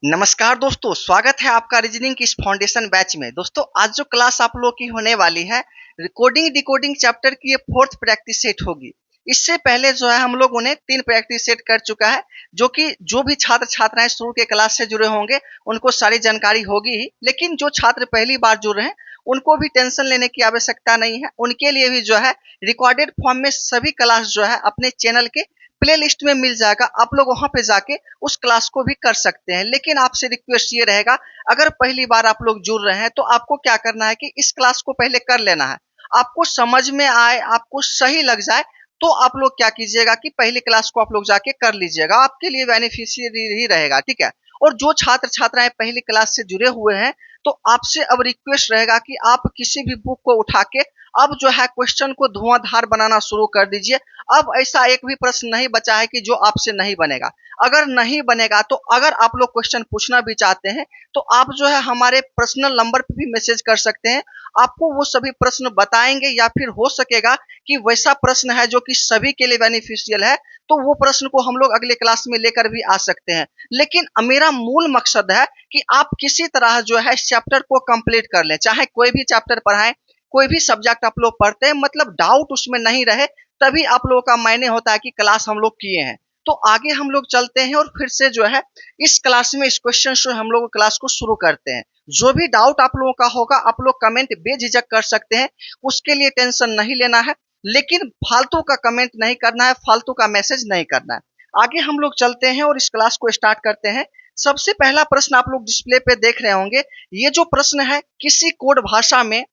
नमस्कार दोस्तों, स्वागत है आपका रीजनिंग की इस फाउंडेशन बैच में। दोस्तों, आज जो क्लास आप लोगों की होने वाली है, रिकॉर्डिंग डिकोडिंग चैप्टर की ये फोर्थ प्रैक्टिस सेट होगी। इससे पहले जो है हम लोगों ने 3 प्रैक्टिस सेट कर चुका है, जो कि जो भी छात्र छात्राएं शुरू के क्लास से जुड़े होंगे उनको सारी जानकारी होगी ही। लेकिन जो छात्र पहली बार जुड़ रहे हैं उनको भी टेंशन लेने की आवश्यकता नहीं है। उनके लिए भी जो है रिकॉर्डेड फॉर्म में सभी क्लास जो है अपने चैनल के प्ले लिस्ट में मिल जाएगा। आप लोग वहां पे जाके उस क्लास को भी कर सकते हैं। लेकिन आपसे रिक्वेस्ट ये रहेगा, अगर पहली बार आप लोग जुड़ रहे हैं तो आपको क्या करना है कि इस क्लास को पहले कर लेना है। आपको समझ में आए, आपको सही लग जाए तो आप लोग क्या कीजिएगा कि पहली क्लास को आप लोग जाके कर लीजिएगा, आपके लिए बेनिफिशियरी ही रहेगा, ठीक है। और जो छात्र छात्राएं पहली क्लास से जुड़े हुए हैं तो आपसे अब रिक्वेस्ट रहेगा कि आप किसी भी बुक को उठा के अब जो है क्वेश्चन को धुआंधार बनाना शुरू कर दीजिए। अब ऐसा एक भी प्रश्न नहीं बचा है कि जो आपसे नहीं बनेगा। अगर नहीं बनेगा तो अगर आप लोग क्वेश्चन पूछना भी चाहते हैं तो आप जो है हमारे पर्सनल नंबर पे भी मैसेज कर सकते हैं। आपको वो सभी प्रश्न बताएंगे, या फिर हो सकेगा कि वैसा प्रश्न है जो कि सभी के लिए बेनिफिशियल है तो वो प्रश्न को हम लोग अगले क्लास में लेकर भी आ सकते हैं। लेकिन मेरा मूल मकसद है कि आप किसी तरह जो है इस चैप्टर को कंप्लीट कर लें। चाहे कोई भी चैप्टर पढ़ाएं, कोई भी सब्जेक्ट आप लोग पढ़ते हैं, मतलब डाउट उसमें नहीं रहे, तभी आप लोगों का मायने होता है कि क्लास हम लोग किए हैं। तो आगे हम लोग चलते हैं और फिर से जो है इस क्लास में इस क्वेश्चन से हम लोग क्लास को शुरू करते हैं। जो भी डाउट आप लोगों का होगा आप लोग कमेंट बेझिझक कर सकते हैं, उसके लिए टेंशन नहीं लेना है। लेकिन फालतू का कमेंट नहीं करना है, फालतू का मैसेज नहीं करना है। आगे हम लोग चलते हैं और इस क्लास को स्टार्ट करते हैं। सबसे पहला प्रश्न आप लोग डिस्प्ले पे देख रहे होंगे। ये जो प्रश्न है, किसी कोड भाषा में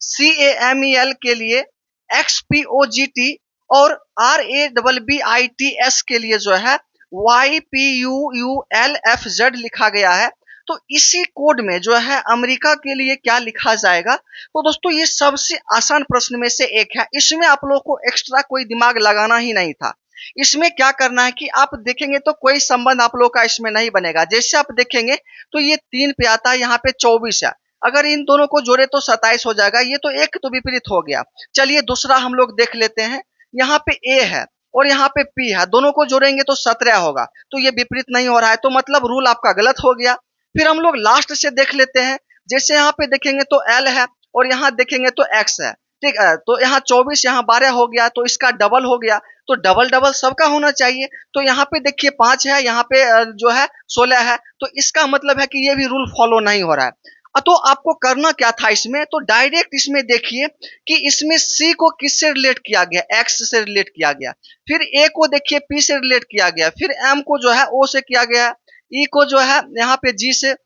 CAMEL के लिए XPOGT और RABBITS के लिए जो है YPUULFZ लिखा गया है। तो इसी कोड में जो है अमेरिका के लिए क्या लिखा जाएगा? तो दोस्तों, ये सबसे आसान प्रश्न में से एक है। इसमें आप लोगों को एक्स्ट्रा कोई दिमाग लगाना ही नहीं था। इसमें क्या करना है कि आप देखेंगे तो कोई संबंध आप लोगों का इसमें नहीं बनेगा। जैसे आप देखेंगे तो ये 3 पे आता है, यहाँ पे 24 है। अगर इन दोनों को जोड़े तो 27 हो जाएगा। ये तो एक तो विपरीत हो गया। चलिए दूसरा हम लोग देख लेते हैं। यहाँ पे ए है और यहाँ पे पी है, दोनों को जोड़ेंगे तो 17 होगा। तो ये विपरीत नहीं हो रहा है, तो मतलब रूल आपका गलत हो गया। फिर हम लोग लास्ट से देख लेते हैं। जैसे यहाँ पे देखेंगे तो एल है और यहाँ देखेंगे तो एक्स है, ठीक है। तो यहाँ 24 यहाँ 12 हो गया, तो इसका डबल हो गया। तो डबल डबल सबका होना चाहिए। तो यहाँ पे देखिए 5 है, यहाँ पे जो है 16 है। तो इसका मतलब है कि ये भी रूल फॉलो नहीं हो रहा है। तो आपको करना क्या था इसमें, तो डायरेक्ट इसमें देखिए कि इसमें सी को किससे रिलेट किया गया, एक्स से रिलेट किया गया। फिर ए को देखिए पी से रिलेट किया गया। फिर एम को जो है ओ से किया गया। ई को जो है यहाँ पे जी से,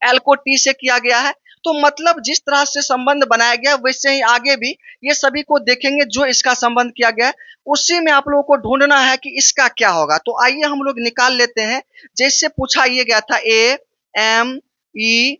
एल को टी से किया गया है। तो मतलब जिस तरह से संबंध बनाया गया वैसे ही आगे भी ये सभी को देखेंगे जो इसका संबंध किया गया है। उसी में आप लोगों को ढूंढना है कि इसका क्या होगा। तो आइए हम लोग निकाल लेते हैं। जैसे पूछा ये गया था AMERIC,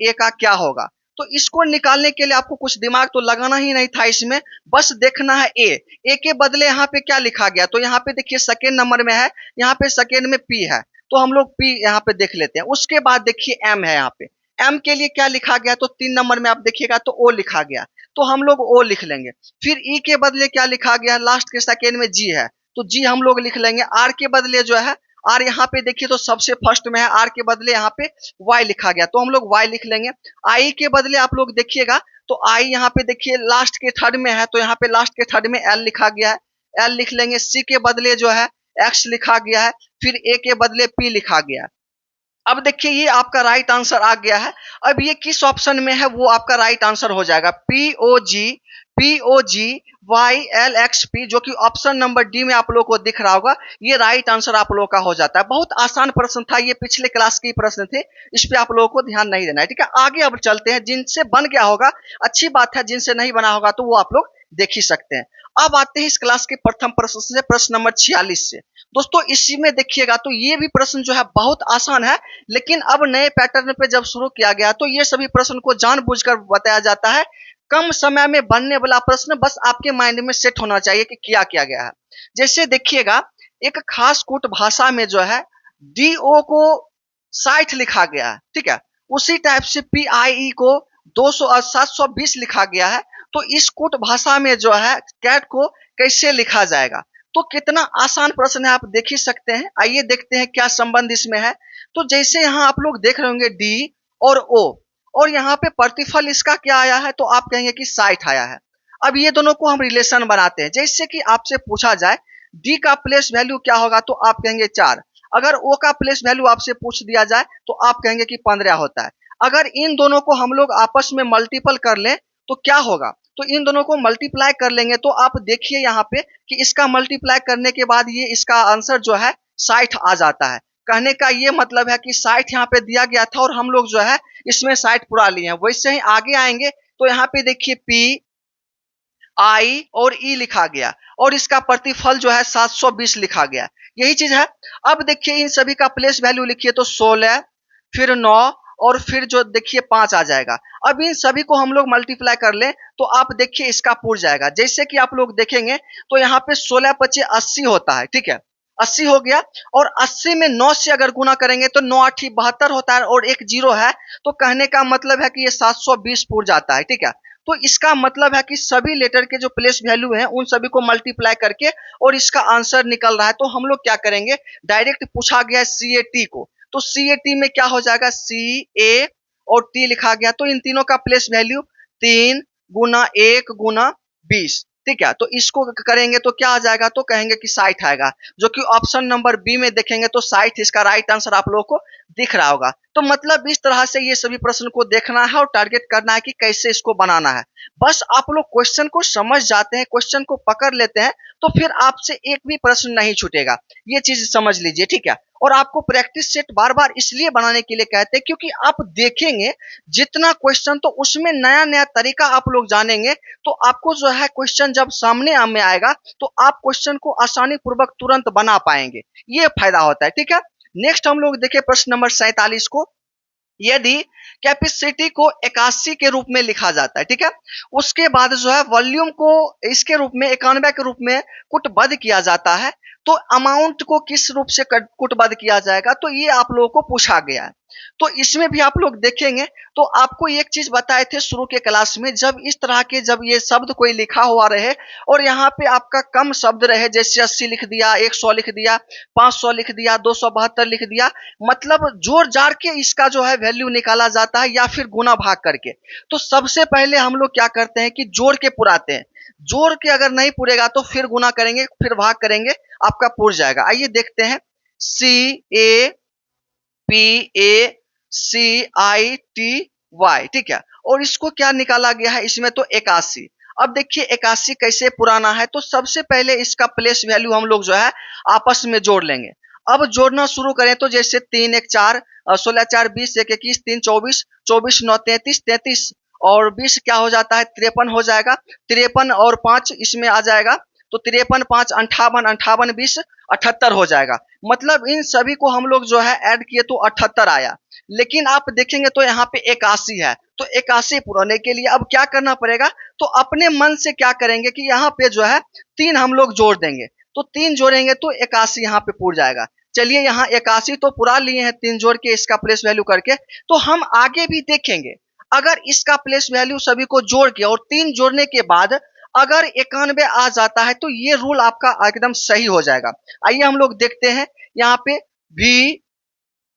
ए का क्या होगा। तो इसको निकालने के लिए आपको कुछ दिमाग तो लगाना ही नहीं था इसमें, बस देखना है ए के बदले यहाँ पे क्या लिखा गया। तो यहाँ पे देखिए सेकेंड नंबर में है, यहाँ पे सेकेंड में पी है, तो हम लोग पी यहाँ पे देख लेते हैं। उसके बाद देखिए एम है, यहाँ पे एम के लिए क्या लिखा गया, तो 3 नंबर में आप देखिएगा तो ओ लिखा गया, तो हम लोग ओ लिख लेंगे। फिर ई के बदले क्या लिखा गया, लास्ट के सेकेंड में जी है, तो जी हम लोग लिख लेंगे। आर के बदले जो है, आर यहाँ पे देखिए तो सबसे फर्स्ट में है, आर के बदले यहाँ पे वाई लिखा गया, तो हम लोग वाई लिख लेंगे। आई के बदले आप लोग देखिएगा तो आई यहाँ पे देखिए लास्ट के थर्ड में है, तो यहाँ पे लास्ट के थर्ड में एल लिखा गया है, एल लिख लेंगे। सी के बदले जो है एक्स लिखा गया है, फिर ए के बदले पी लिखा गया है। अब देखिए ये आपका राइट आंसर आ गया है। अब ये किस ऑप्शन में है वो आपका राइट आंसर हो जाएगा, POGYLXP, जो कि ऑप्शन नंबर डी में आप लोग को दिख रहा होगा। ये राइट आंसर आप लोग का हो जाता है। बहुत आसान प्रश्न था, ये पिछले क्लास के प्रश्न थे, इस पे आप लोगों को ध्यान नहीं देना है, ठीक है। आगे अब चलते हैं। जिनसे बन गया होगा अच्छी बात है, जिनसे नहीं बना होगा तो वो आप लोग देख ही सकते हैं। अब आते हैं इस क्लास के प्रथम प्रश्न से, प्रश्न नंबर 46 से। दोस्तों इसी में देखिएगा तो ये भी प्रश्न जो है बहुत आसान है, लेकिन अब नए पैटर्न पे जब शुरू किया गया तो ये सभी प्रश्न को जानबूझकर बताया जाता है। कम समय में बनने वाला प्रश्न बस आपके माइंड में सेट होना चाहिए कि क्या किया गया है। जैसे देखिएगा, एक खास कूट भाषा में जो है DO को 60 लिखा गया है, ठीक है। उसी टाइप से PIE को 720 लिखा गया है। तो इस कूट भाषा में जो है कैट को कैसे लिखा जाएगा। तो कितना आसान प्रश्न है, आप देख ही सकते हैं। आइए देखते हैं क्या संबंध इसमें है। तो जैसे यहाँ आप लोग देख रहे होंगे डी और ओ, और यहाँ पे प्रतिफल इसका क्या आया है, तो आप कहेंगे कि 60 आया है। अब ये दोनों को हम रिलेशन बनाते हैं। जैसे कि आपसे पूछा जाए डी का प्लेस वैल्यू क्या होगा, तो आप कहेंगे 4। अगर ओ का प्लेस वैल्यू आपसे पूछ दिया जाए तो आप कहेंगे कि 15 होता है। अगर इन दोनों को हम लोग आपस में मल्टीपल कर लें तो क्या होगा, तो इन दोनों को मल्टीप्लाई कर लेंगे तो आप देखिए यहाँ पे कि इसका मल्टीप्लाई करने के बाद ये इसका आंसर जो है 60 आ जाता है। कहने का ये मतलब है कि 60 यहाँ पे दिया गया था और हम लोग जो है इसमें 60 पुरा लिए हैं। वैसे ही आगे आएंगे तो यहाँ पे देखिए पी आई और ई लिखा गया और इसका प्रतिफल जो है 720 लिखा गया। यही चीज है। अब देखिए इन सभी का प्लेस वैल्यू लिखिए तो 16, फिर 9 और फिर जो देखिए 5 आ जाएगा। अब इन सभी को हम लोग मल्टीप्लाई कर लें तो आप देखिए इसका पूर जाएगा। जैसे कि आप लोग देखेंगे तो यहाँ पे 16 पचे 80 होता है, ठीक है, 80 हो गया। और 80 में 9 से अगर गुना करेंगे तो 9 8 72 होता है और एक जीरो है, तो कहने का मतलब है कि ये 720 पूर जाता है, ठीक है। तो इसका मतलब है कि सभी लेटर के जो प्लेस वैल्यू हैं उन सभी को मल्टीप्लाई करके और इसका आंसर निकल रहा है। तो हम लोग क्या करेंगे, डायरेक्ट पूछा गया है सी ए टी को, तो सी ए टी में क्या हो जाएगा, सी ए और टी लिखा गया, तो इन तीनों का प्लेस वैल्यू 3 गुना 1 गुना 20, ठीक है। तो इसको करेंगे तो क्या आ जाएगा, तो कहेंगे कि 60 आएगा, जो कि ऑप्शन नंबर बी में देखेंगे तो 60 इसका राइट आंसर आप लोगों को दिख रहा होगा। तो मतलब इस तरह से ये सभी प्रश्न को देखना है और टारगेट करना है कि कैसे इसको बनाना है। बस आप लोग क्वेश्चन को समझ जाते हैं, क्वेश्चन को पकड़ लेते हैं, तो फिर आपसे एक भी प्रश्न नहीं छूटेगा। ये चीज समझ लीजिए, ठीक है। और आपको प्रैक्टिस सेट बार बार इसलिए बनाने के लिए कहते हैं क्योंकि आप देखेंगे जितना क्वेश्चन तो उसमें नया नया तरीका आप लोग जानेंगे, तो आपको जो है क्वेश्चन जब सामने में आएगा तो आप क्वेश्चन को आसानी पूर्वक तुरंत बना पाएंगे। ये फायदा होता है, ठीक है। नेक्स्ट हम लोग देखें प्रश्न नंबर 47 को। यदि कैपेसिटी को 81 के रूप में लिखा जाता है, ठीक है, उसके बाद जो है वॉल्यूम को इसके रूप में 91 के रूप में कुटबद्ध किया जाता है, तो अमाउंट को किस रूप से कुटबद्ध किया जाएगा, तो ये आप लोगों को पूछा गया है। तो इसमें भी आप लोग देखेंगे तो आपको एक चीज बताए थे शुरू के क्लास में, जब इस तरह के जब ये शब्द कोई लिखा हुआ रहे और यहाँ पे आपका कम शब्द रहे, जैसे 80 लिख दिया, 100 लिख दिया, 500 लिख दिया, 272 लिख दिया, मतलब जोड़ जाड़ के इसका जो है वैल्यू निकाला जाता है या फिर गुना भाग करके। तो सबसे पहले हम लोग क्या करते हैं कि जोड़ के पुराते हैं। जोड़ के अगर नहीं पुरेगा तो फिर गुना करेंगे, फिर भाग करेंगे, आपका पुर जाएगा। आइए देखते हैं, C A P A C I T Y, ठीक है, और इसको क्या निकाला गया है, इसमें तो 81। अब देखिए 81 कैसे पुराना है, तो सबसे पहले इसका प्लेस वैल्यू हम लोग जो है आपस में जोड़ लेंगे। अब जोड़ना शुरू करें तो जैसे 3 1 4, 16 4 20, 1 21, 3 24, 24 9 33, 33 और 20 क्या हो जाता है, 53 हो जाएगा। 53 और 5 इसमें आ जाएगा, तो 53 5 58, 58 20 78 हो जाएगा। मतलब इन सभी को हम लोग जो है ऐड किए तो 78 आया। लेकिन आप देखेंगे तो यहाँ पे 81 है, तो 81 पुराने के लिए अब क्या करना पड़ेगा, तो अपने मन से क्या करेंगे कि यहाँ पे जो है 3 हम लोग जोड़ देंगे, तो 3 जोड़ेंगे तो 81 यहाँ पे पूर जाएगा। चलिए यहाँ 81 तो पुरा लिए हैं 3 जोड़ के इसका प्लेस वैल्यू करके, तो हम आगे भी देखेंगे अगर इसका प्लेस वैल्यू सभी को जोड़ के और 3 जोड़ने के बाद अगर 91 आ जाता है तो ये रूल आपका एकदम सही हो जाएगा। आइए हम लोग देखते हैं, यहाँ पे V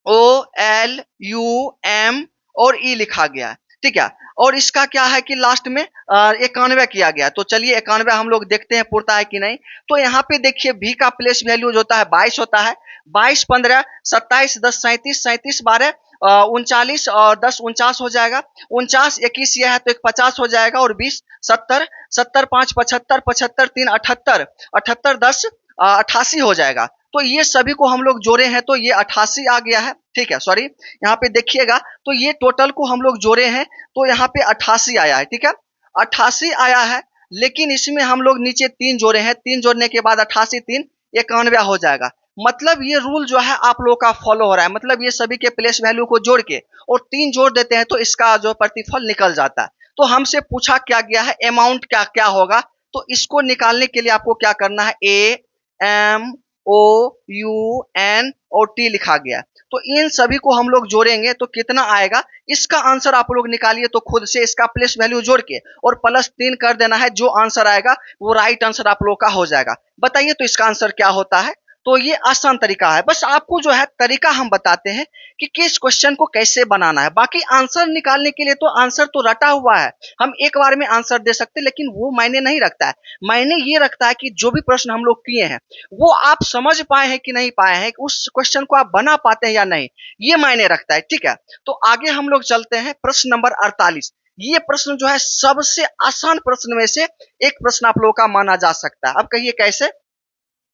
O L U M और ई लिखा गया है, ठीक है, और इसका क्या है कि लास्ट में 91 किया गया। तो चलिए 91 हम लोग देखते हैं पुरता है कि नहीं। तो यहाँ पे देखिए भी का प्लेस वैल्यू जो होता है 22 होता है, 22 15 27 10 37, 37 12 39 और 10 49 हो जाएगा। 49 21 यह है तो एक 50 हो जाएगा और 20 70, 70 5 75, 75 3 78, 78 10 88 हो जाएगा। तो ये सभी को हम लोग जोड़े हैं तो ये 88 आ गया है, ठीक है। सॉरी, यहाँ पे देखिएगा तो ये टोटल को हम लोग जोड़े हैं तो यहाँ पे 88 आया है, ठीक है, 88 आया है। लेकिन इसमें हम लोग नीचे 3 जोड़े हैं, 3 जोड़ने के बाद 88 3 91 हो जाएगा। मतलब ये रूल जो है आप लोगों का फॉलो हो रहा है, मतलब ये सभी के प्लेस वैल्यू को जोड़ के और 3 जोड़ देते हैं तो इसका जो प्रतिफल निकल जाता है। तो हमसे पूछा क्या गया है, अमाउंट क्या क्या होगा, तो इसको निकालने के लिए आपको क्या करना है, ए एम OUN और T लिखा गया है। तो इन सभी को हम लोग जोड़ेंगे तो कितना आएगा, इसका आंसर आप लोग निकालिए। तो खुद से इसका प्लेस वैल्यू जोड़ के और +3 कर देना है, जो आंसर आएगा वो राइट आंसर आप लोग का हो जाएगा। बताइए तो इसका आंसर क्या होता है। तो ये आसान तरीका है, बस आपको जो है तरीका हम बताते हैं कि किस क्वेश्चन को कैसे बनाना है। बाकी आंसर निकालने के लिए तो आंसर तो रटा हुआ है, हम एक बार में आंसर दे सकते हैं, लेकिन वो मायने नहीं रखता है। मायने ये रखता है कि जो भी प्रश्न हम लोग किए हैं वो आप समझ पाए हैं कि नहीं पाए हैं, उस क्वेश्चन को आप बना पाते हैं या नहीं, ये मायने रखता है। ठीक है, तो आगे हम लोग चलते हैं प्रश्न नंबर 48। ये प्रश्न जो है सबसे आसान प्रश्न में से एक प्रश्न आप लोगों का माना जा सकता है। अब कहिए कैसे।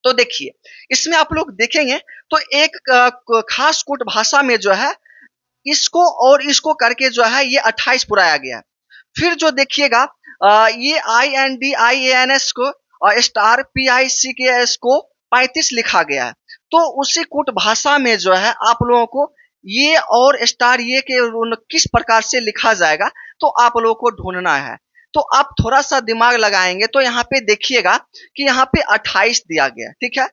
तो देखिए, इसमें आप लोग देखेंगे तो एक खास कूट भाषा में जो है इसको और इसको करके जो है ये 28 पुराया गया है। फिर जो देखिएगा ये INDIANS को स्टार PICKS को 35 लिखा गया है। तो उसी कूट भाषा में जो है आप लोगों को ये और स्टार ये के किस प्रकार से लिखा जाएगा तो आप लोगों को ढूंढना है। तो आप थोड़ा सा दिमाग लगाएंगे तो यहाँ पे देखिएगा कि यहाँ पे 28 दिया गया है, ठीक है।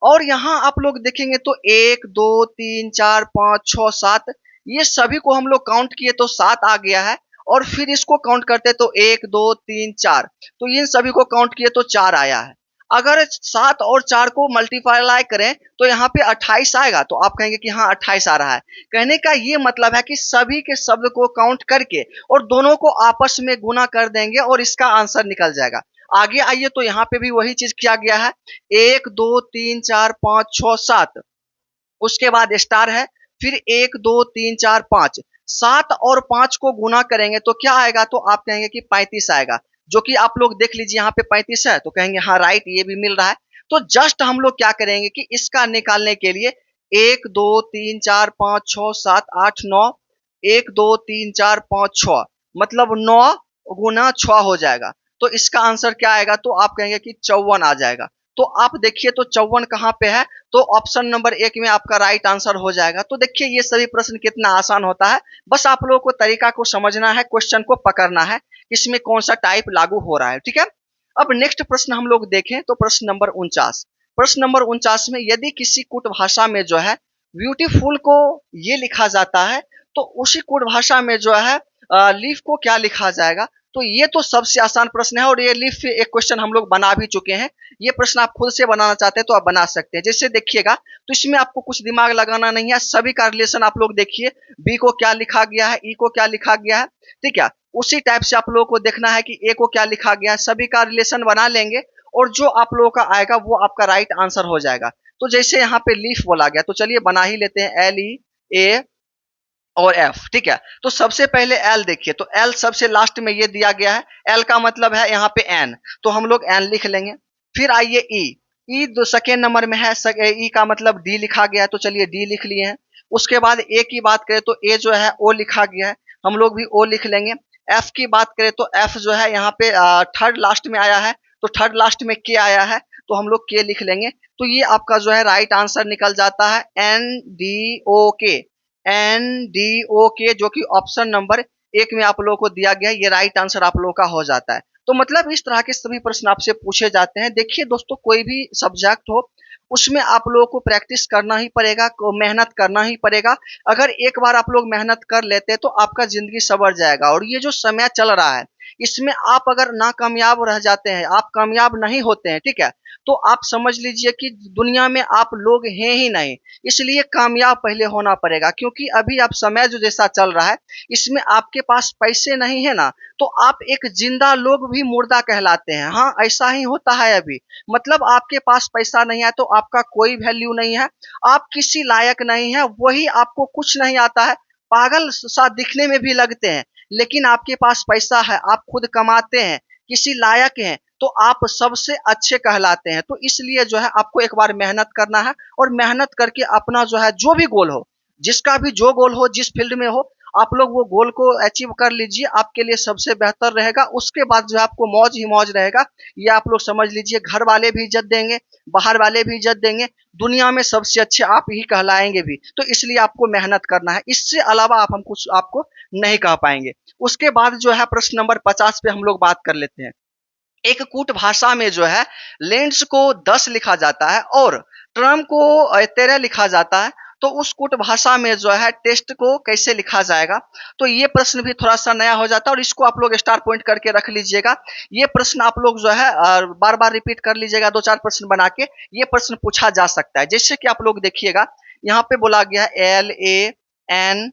और यहाँ आप लोग देखेंगे तो 1 2 3 4 5 6 7 ये सभी को हम लोग काउंट किए तो 7 आ गया है। और फिर इसको काउंट करते तो 1 2 3 4, तो इन सभी को काउंट किए तो 4 आया है। अगर 7 और 4 को मल्टीप्लाई करें तो यहाँ पे 28 आएगा, तो आप कहेंगे कि हाँ 28 आ रहा है। कहने का ये मतलब है कि सभी के शब्द को काउंट करके और दोनों को आपस में गुना कर देंगे और इसका आंसर निकल जाएगा। आगे आइए तो यहाँ पे भी वही चीज किया गया है, 1 2 3 4 5 6 7, उसके बाद स्टार है, फिर 1 2 3 4 5, 7 और 5 को गुना करेंगे तो क्या आएगा, तो आप कहेंगे कि 35 आएगा। जो कि आप लोग देख लीजिए यहाँ पे 35 है, तो कहेंगे हाँ राइट, ये भी मिल रहा है। तो जस्ट हम लोग क्या करेंगे कि इसका निकालने के लिए 1 2 3 4 5 6 7 8 9, 1 2 3 4 5 6, मतलब 9 गुना 6 हो जाएगा। तो इसका आंसर क्या आएगा, तो आप कहेंगे कि 54 आ जाएगा। तो आप देखिए तो 54 कहाँ पे है, तो ऑप्शन नंबर 1 में आपका राइट आंसर हो जाएगा। तो देखिए ये सभी प्रश्न कितना आसान होता है, बस आप लोगों को तरीका को समझना है, क्वेश्चन को पकड़ना है, इसमें कौन सा टाइप लागू हो रहा है। ठीक है, अब नेक्स्ट प्रश्न हम लोग देखें तो प्रश्न नंबर 49। प्रश्न नंबर 49 में यदि किसी कूट भाषा में जो है ब्यूटीफुल को ये लिखा जाता है तो उसी कूट भाषा में जो है लीफ को क्या लिखा जाएगा। तो ये तो सबसे आसान प्रश्न है और ये लीफ एक क्वेश्चन हम लोग बना भी चुके हैं। ये प्रश्न आप खुद से बनाना चाहते हैं तो आप बना सकते हैं। जैसे देखिएगा तो इसमें आपको कुछ दिमाग लगाना नहीं है, सभी का रिलेशन आप लोग देखिए, बी को क्या लिखा गया है, ई को क्या लिखा गया है, ठीक है। उसी टाइप से आप लोगों को देखना है कि ए को क्या लिखा गया है, सभी का रिलेशन बना लेंगे और जो आप लोगों का आएगा वो आपका राइट आंसर हो जाएगा। तो जैसे यहाँ पे लीफ बोला गया तो चलिए बना ही लेते हैं, LEA और एफ, ठीक है। तो सबसे पहले एल देखिए, तो एल सबसे लास्ट में ये दिया गया है, एल का मतलब है यहाँ पे एन, तो हम लोग एन लिख लेंगे। फिर आइए ई, ई दो सेकेंड नंबर में है, ई का मतलब डी लिखा गया है, तो चलिए डी लिख लिए हैं। उसके बाद ए की बात करें तो ए जो है ओ लिखा गया है, हम लोग भी ओ लिख लेंगे। एफ की बात करें तो एफ जो है यहाँ पे थर्ड लास्ट में आया है, तो थर्ड लास्ट में के आया है, तो हम लोग के लिख लेंगे। तो ये आपका जो है राइट आंसर निकल जाता है NDOK, NDOK, जो कि ऑप्शन नंबर 1 में आप लोगों को दिया गया है, ये राइट आंसर आप लोगों का हो जाता है। तो मतलब इस तरह के सभी प्रश्न आपसे पूछे जाते हैं। देखिए दोस्तों, कोई भी सब्जेक्ट हो उसमें आप लोगों को प्रैक्टिस करना ही पड़ेगा, मेहनत करना ही पड़ेगा। अगर एक बार आप लोग मेहनत कर लेते हैं तो आपका जिंदगी संवर जाएगा। और ये जो समय चल रहा है इसमें आप अगर नाकामयाब रह जाते हैं, आप कामयाब नहीं होते हैं, ठीक है, तो आप समझ लीजिए कि दुनिया में आप लोग हैं ही नहीं। इसलिए कामयाब पहले होना पड़ेगा, क्योंकि अभी आप समय जो जैसा चल रहा है इसमें आपके पास पैसे नहीं है ना, तो आप एक जिंदा लोग भी मुर्दा कहलाते हैं। हाँ, ऐसा ही होता है अभी। मतलब आपके पास पैसा नहीं है तो आपका कोई वैल्यू नहीं है, आप किसी लायक नहीं है, वही आपको कुछ नहीं आता है, पागल सा दिखने में भी लगते हैं, लेकिन आपके पास पैसा है, आप खुद कमाते हैं, किसी लायक हैं, तो आप सबसे अच्छे कहलाते हैं। तो इसलिए जो है आपको एक बार मेहनत करना है और मेहनत करके अपना जो है जो भी गोल हो, जिसका भी जो गोल हो, जिस फील्ड में हो, आप लोग वो गोल को अचीव कर लीजिए, आपके लिए सबसे बेहतर रहेगा। उसके बाद जो है आपको मौज ही मौज रहेगा। ये आप लोग समझ लीजिए, घर वाले भी इज्जत देंगे, बाहर वाले भी इज्जत देंगे, दुनिया में सबसे अच्छे आप ही कहलाएंगे भी। तो इसलिए आपको मेहनत करना है, इससे अलावा आप हम कुछ आपको नहीं कह पाएंगे। उसके बाद जो है प्रश्न नंबर 50 पे हम लोग बात कर लेते हैं। एक कूट भाषा में जो है लेंस को 10 लिखा जाता है और टर्म को 13 लिखा जाता है, तो उस कूट भाषा में जो है टेस्ट को कैसे लिखा जाएगा। तो ये प्रश्न भी थोड़ा सा नया हो जाता है और इसको आप लोग स्टार पॉइंट करके रख लीजिएगा। ये प्रश्न आप लोग जो है बार बार रिपीट कर लीजिएगा, 2-4 प्रश्न बना के ये प्रश्न पूछा जा सकता है। जैसे कि आप लोग देखिएगा यहाँ पे बोला गया है LAND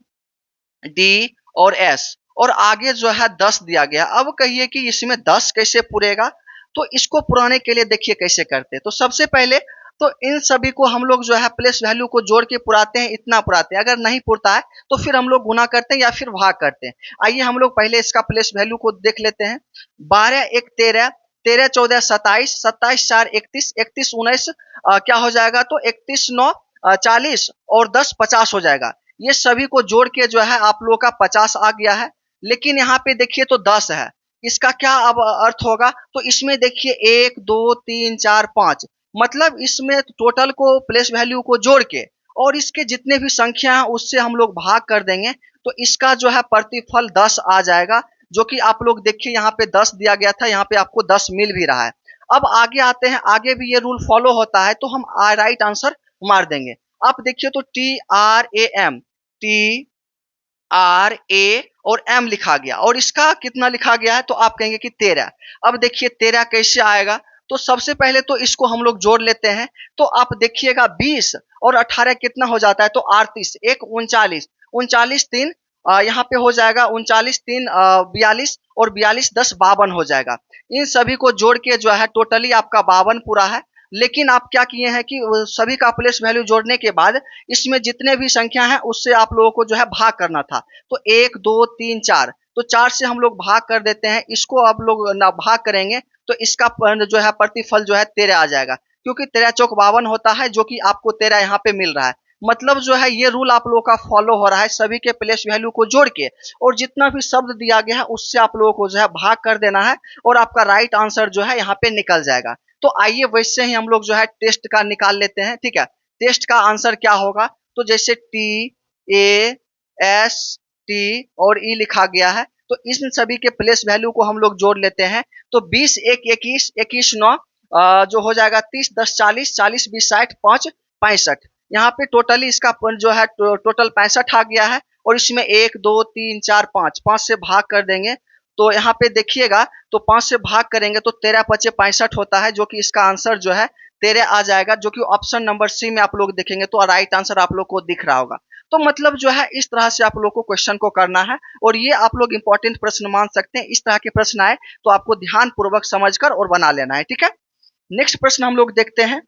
और S और आगे जो है 10 दिया गया। अब कहिए कि इसमें 10 कैसे पूरेगा, तो इसको पुराने के लिए देखिए कैसे करते हैं। तो सबसे पहले तो इन सभी को हम लोग जो है प्लेस वैल्यू को जोड़ के पुराते हैं, इतना पुराते हैं। अगर नहीं पुरता है तो फिर हम लोग गुना करते हैं या फिर भाग करते हैं। आइए हम लोग पहले इसका प्लेस वैल्यू को देख लेते हैं। 12 1 13, 13 14 27, 27 4 31, 31 19 क्या हो जाएगा, तो 31 9 40 और 10 50 हो जाएगा। ये सभी को जोड़ के जो है आप लोगों का 50 आ गया है। लेकिन यहाँ पे देखिए तो 10 है, इसका क्या अब अर्थ होगा, तो इसमें देखिए 1 2 3 4 5, मतलब इसमें टोटल को प्लेस वैल्यू को जोड़ के और इसके जितने भी संख्या है उससे हम लोग भाग कर देंगे, तो इसका जो है प्रतिफल 10 आ जाएगा। जो कि आप लोग देखिए यहाँ पे 10 दिया गया था, यहाँ पे आपको 10 मिल भी रहा है। अब आगे आते हैं, आगे भी ये रूल फॉलो होता है, तो हम राइट आंसर मार देंगे। आप देखिए तो TRAM, TRA और M लिखा गया और इसका कितना लिखा गया है, तो आप कहेंगे कि 13। अब देखिए 13 कैसे आएगा, तो सबसे पहले तो इसको हम लोग जोड़ लेते हैं। तो आप देखिएगा 20 और 18 कितना हो जाता है, तो 38 1 39, 39 3 यहाँ पे हो जाएगा 39 3 42 और 42 10 52 हो जाएगा। इन सभी को जोड़ के जो है टोटली आपका 52 पूरा है। लेकिन आप क्या किए हैं कि सभी का प्लेस वैल्यू जोड़ने के बाद इसमें जितने भी संख्या हैं उससे आप लोगों को जो है भाग करना था। तो 1 2 3 4, तो 4 से हम लोग भाग कर देते हैं। इसको आप लोग ना भाग करेंगे तो इसका जो है प्रतिफल जो है 13 आ जाएगा, क्योंकि 13 चौक 52 होता है, जो कि आपको 13 यहाँ पे मिल रहा है। मतलब जो है ये रूल आप लोगों का फॉलो हो रहा है, सभी के प्लेस वैल्यू को जोड़ के और जितना भी शब्द दिया गया है उससे आप लोगों को जो है भाग कर देना है और आपका राइट आंसर जो है यहाँ पे निकल जाएगा। तो आइए वैसे ही हम लोग जो है टेस्ट का निकाल लेते हैं। ठीक है, टेस्ट का आंसर क्या होगा, तो जैसे TAST और E लिखा गया है, तो इन सभी के प्लेस वैल्यू को हम लोग जोड़ लेते हैं। तो 20 1 21, 21 9 जो हो जाएगा 30 10 40, 40 20 60 5 65। यहाँ पे टोटली इसका जो है टोटल 65 आ गया है और इसमें 1 2 3 4 5, 5 से भाग कर देंगे। तो यहाँ पे देखिएगा तो 5 से भाग करेंगे तो 13 5 65 होता है, जो कि इसका आंसर जो है 13 आ जाएगा, जो कि ऑप्शन नंबर सी में आप लोग देखेंगे तो राइट आंसर आप लोग को दिख रहा होगा। तो मतलब जो है इस तरह से आप लोग को क्वेश्चन को करना है और ये आप लोग इंपॉर्टेंट प्रश्न मान सकते हैं। इस तरह के प्रश्न आए तो आपको ध्यान पूर्वक समझकर और बना लेना है। ठीक है, नेक्स्ट प्रश्न हम लोग देखते हैं।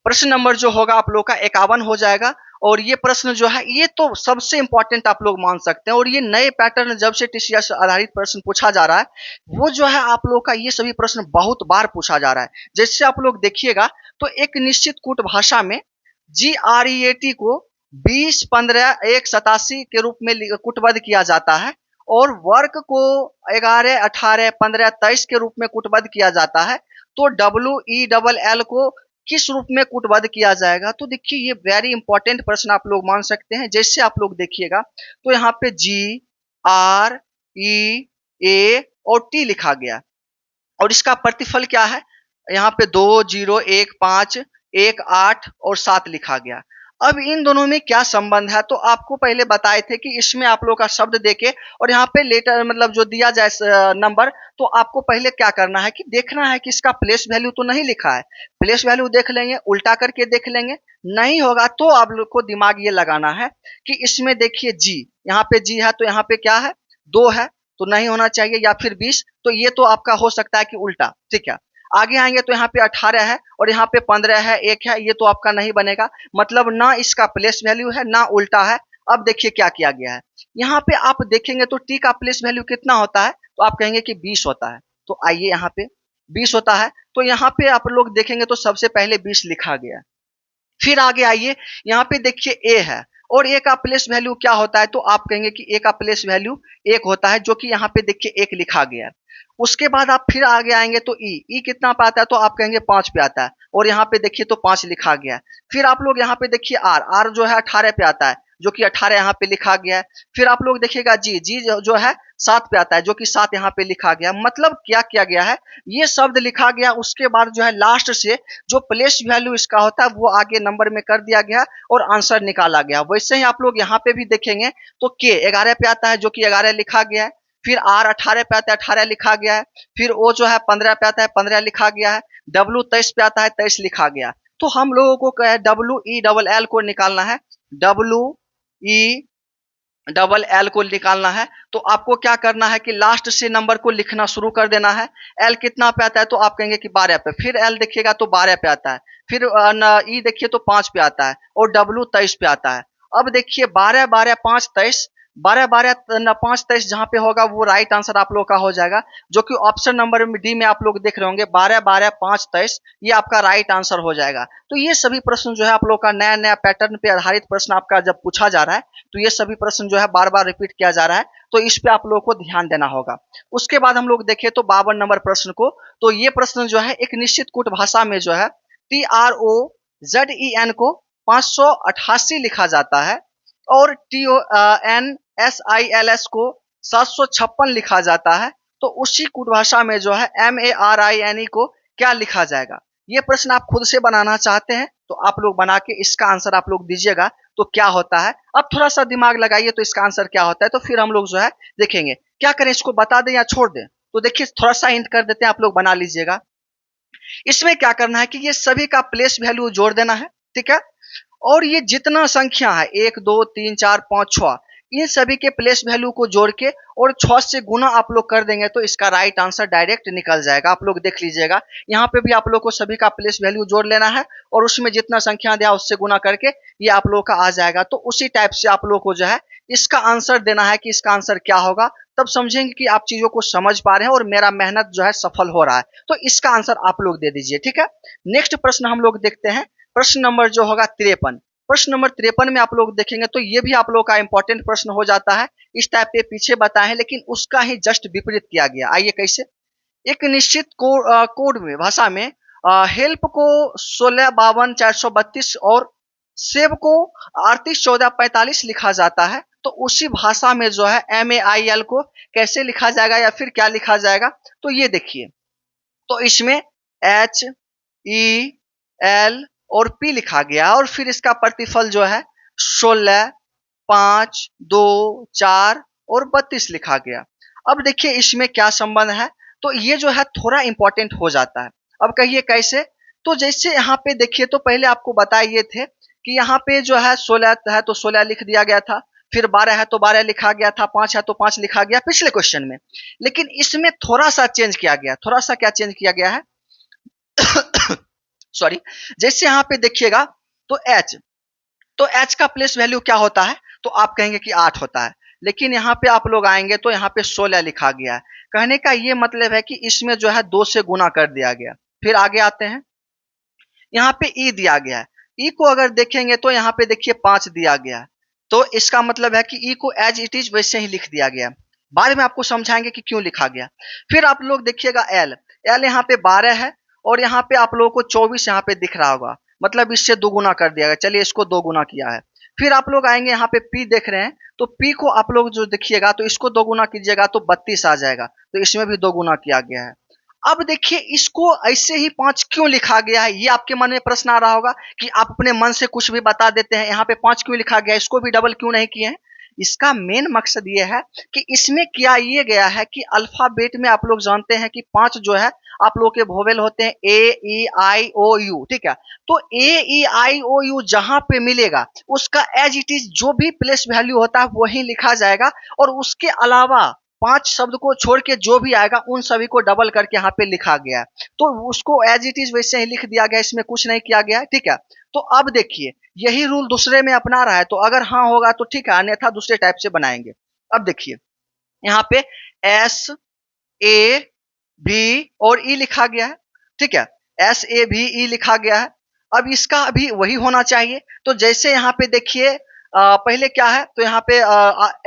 प्रश्न नंबर जो होगा आप लोग का 51 हो जाएगा और ये प्रश्न जो है ये तो सबसे इंपॉर्टेंट आप लोग मान सकते हैं और ये नए पैटर्न जब से TCS आधारित प्रश्न पूछा जा रहा है वो जो है आप लोग का ये सभी प्रश्न बहुत बार पूछा जा रहा है। जैसे आप लोग देखिएगा तो एक निश्चित कूट भाषा में GREAT को 20 15 1 87 के रूप में कूटबद्ध किया जाता है और वर्क को 11 18 15 23 के रूप में कूटबद्ध किया जाता है। तो WELL को किस रूप में कूटबद्ध किया जाएगा, तो देखिए ये वेरी इंपॉर्टेंट प्रश्न आप लोग मान सकते हैं। जैसे आप लोग देखिएगा तो यहाँ पे GREA और T लिखा गया और इसका प्रतिफल क्या है, यहाँ पे 2 0 1 5 1 8 और 7 लिखा गया। अब इन दोनों में क्या संबंध है, तो आपको पहले बताए थे कि इसमें आप लोग का शब्द देके और यहाँ पे लेटर मतलब जो दिया जाए नंबर, तो आपको पहले क्या करना है कि देखना है कि इसका प्लेस वैल्यू तो नहीं लिखा है। प्लेस वैल्यू देख लेंगे, उल्टा करके देख लेंगे, नहीं होगा तो आप लोग को दिमाग ये लगाना है कि इसमें देखिए G, यहाँ पे G है तो यहाँ पे क्या है 2 है तो नहीं होना चाहिए, या फिर 20, तो ये तो आपका हो सकता है कि उल्टा। ठीक है, आगे आएंगे तो यहाँ पे 18 है और यहाँ पे 15 है 1 है, ये तो आपका नहीं बनेगा, मतलब ना इसका प्लेस वैल्यू है ना उल्टा है। अब देखिए क्या किया गया है, यहाँ पे आप देखेंगे तो T का प्लेस वैल्यू कितना होता है, तो आप कहेंगे कि 20 होता है। तो आइए यहाँ पे 20 होता है तो यहाँ पे आप लोग देखेंगे तो सबसे पहले 20 लिखा गया है। फिर आगे आइए यहाँ पे देखिए A है और A का प्लेस वैल्यू क्या होता है, तो आप कहेंगे कि A का प्लेस वैल्यू 1 होता है, जो कि यहाँ पे देखिए 1 लिखा गया है। उसके बाद आप फिर आगे आएंगे तो E कितना पे आता है, तो आप कहेंगे 5 पे आता है और यहाँ पे देखिए तो 5 लिखा गया है। फिर आप लोग यहाँ पे देखिए R जो है 18 पे आता है, जो कि 18 यहाँ पे लिखा गया है। फिर आप लोग देखिएगा जी, जी जो है 7 पे आता है, जो कि 7 यहाँ पे लिखा गया। मतलब क्या किया गया है, ये शब्द लिखा गया, उसके बाद जो है लास्ट से जो प्लेस वैल्यू इसका होता है वो आगे नंबर में कर दिया गया और आंसर निकाला गया। वैसे ही आप लोग यहाँ पे भी देखेंगे तो के 11 पे आता है, जो कि 11 लिखा गया है। फिर आर 18 पे आता है, 18 लिखा गया है। फिर ओ जो है 15 पे आता है, 15 लिखा गया है। डब्ल्यू 23 पे आता है, 23 लिखा गया। तो हम लोगों को क्या है, डब्ल्यू ई डबल एल को निकालना है। डब्ल्यू ई डबल एल को निकालना है। तो आपको क्या करना है कि लास्ट से नंबर को लिखना शुरू कर देना है। एल कितना पे आता है, तो आप कहेंगे कि 12 पे। फिर एल देखिएगा तो 12 पे आता है। फिर ई देखिए तो 5 पे आता है और डब्ल्यू 23 पे आता है। अब देखिए 12 12 5 23, 12 12 5 23 जहां पे होगा वो राइट आंसर आप लोग का हो जाएगा, जो कि ऑप्शन नंबर डी में आप लोग देख रहे होंगे 12 12 5 23, ये आपका राइट आंसर हो जाएगा। तो ये सभी प्रश्न जो है आप लोग का नया नया पैटर्न पे आधारित प्रश्न आपका जब पूछा जा रहा है, तो ये सभी प्रश्न जो है बार बार रिपीट किया जा रहा है, तो इस पे आप लोगों को ध्यान देना होगा। उसके बाद हम लोग देखें तो 52 नंबर प्रश्न को, तो ये प्रश्न जो है एक निश्चित कूट भाषा में जो है TROZEN को 588 लिखा जाता है और TONSILS को 756 लिखा जाता है। तो उसी कूट भाषा में जो है MARINE को क्या लिखा जाएगा। ये प्रश्न आप खुद से बनाना चाहते हैं तो आप लोग बना के इसका आंसर आप लोग दीजिएगा तो क्या होता है। अब थोड़ा सा दिमाग लगाइए तो इसका आंसर क्या होता है, तो फिर हम लोग जो है देखेंगे। क्या करें, इसको बता दें या छोड़ दें? तो देखिए थोड़ा सा हिंट कर देते हैं, आप लोग बना लीजिएगा। इसमें क्या करना है कि ये सभी का प्लेस वैल्यू जोड़ देना है, ठीक है। और ये जितना संख्या है 1 2 3 4 5 6, इन सभी के प्लेस वैल्यू को जोड़ के और 6 से गुना आप लोग कर देंगे तो इसका राइट आंसर डायरेक्ट निकल जाएगा। आप लोग देख लीजिएगा, यहाँ पे भी आप लोग को सभी का प्लेस वैल्यू जोड़ लेना है और उसमें जितना संख्या दिया उससे गुना करके ये आप लोग का आ जाएगा। तो उसी टाइप से आप लोग को जो है इसका आंसर देना है कि इसका आंसर क्या होगा, तब समझेंगे कि आप चीजों को समझ पा रहे हैं और मेरा मेहनत जो है सफल हो रहा है। तो इसका आंसर आप लोग दे दीजिए, ठीक है। नेक्स्ट प्रश्न हम लोग देखते हैं, प्रश्न नंबर जो होगा 53। प्रश्न नंबर 53 में आप लोग देखेंगे तो ये भी आप लोग का इंपॉर्टेंट प्रश्न हो जाता है। इस टाइप पे पीछे बताए लेकिन उसका ही जस्ट विपरीत किया गया। आइए कैसे। एक निश्चित कोड में भाषा में हेल्प को 16 52 432 और सेव को 38 14 45 लिखा जाता है। तो उसी भाषा में जो है MAIL को कैसे लिखा जाएगा या फिर क्या लिखा जाएगा, तो ये देखिए। तो इसमें HEL और P लिखा गया और फिर इसका प्रतिफल जो है 16 5 2 4 और 32 लिखा गया। अब देखिए इसमें क्या संबंध है, तो ये जो है थोड़ा इंपॉर्टेंट हो जाता है। अब कहिए कैसे। तो जैसे यहाँ पे देखिए, तो पहले आपको बताए थे कि यहाँ पे जो है 16 है तो 16 लिख दिया गया था, फिर 12 है तो 12 लिखा गया था, 5 है तो 5 लिखा गया पिछले क्वेश्चन में। लेकिन इसमें थोड़ा सा चेंज किया गया। थोड़ा सा क्या चेंज किया गया है सॉरी। जैसे यहाँ पे देखिएगा तो एच का प्लेस वैल्यू क्या होता है, तो आप कहेंगे कि 8 होता है। लेकिन यहाँ पे आप लोग आएंगे तो यहाँ पे 16 लिखा गया है। कहने का ये मतलब है कि इसमें जो है 2 से गुना कर दिया गया। फिर आगे आते हैं, यहाँ पे ई दिया गया है। ई को अगर देखेंगे तो यहाँ पे देखिए 5 दिया गया है। तो इसका मतलब है कि ई को एज इट इज वैसे ही लिख दिया गया। बाद में आपको समझाएंगे कि क्यों लिखा गया। फिर आप लोग देखिएगा एल यहाँ पे 12 है और यहाँ पे आप लोगों को 24 यहाँ पे दिख रहा होगा, मतलब इससे 2 गुना कर दिया गया। चलिए इसको 2 गुना किया है। फिर आप लोग आएंगे यहाँ पे पी देख रहे हैं, तो पी को आप लोग जो देखिएगा तो इसको 2 गुना कीजिएगा तो 32 आ जाएगा। तो इसमें भी 2 गुना किया गया है। अब देखिए इसको ऐसे ही 5 क्यों लिखा गया है, ये आपके मन में प्रश्न आ रहा होगा कि आप अपने मन से कुछ भी बता देते हैं। यहाँ पे 5 क्यों लिखा गया, इसको भी डबल क्यों नहीं किए हैं। इसका मेन मकसद ये है कि इसमें किया ये गया है कि अल्फाबेट में आप लोग जानते हैं कि 5 जो है आप लोग के वोवेल होते हैं A E I O U, ठीक है। तो A E I O U जहां पे मिलेगा उसका एज इट इज जो भी प्लेस वैल्यू होता है वही लिखा जाएगा और उसके अलावा 5 शब्द को छोड़ के जो भी आएगा उन सभी को डबल करके यहाँ पे लिखा गया है। तो उसको एज इट इज वैसे ही लिख दिया गया, इसमें कुछ नहीं किया गया है, ठीक है। तो अब देखिए यही रूल दूसरे में अपना रहा है, तो अगर हाँ होगा तो ठीक है, अन्यथा दूसरे टाइप से बनाएंगे। अब देखिए यहाँ पे SAB और E लिखा गया है, ठीक है। SABE लिखा गया है। अब इसका भी वही होना चाहिए। तो जैसे यहाँ पे देखिए पहले क्या है तो यहाँ पे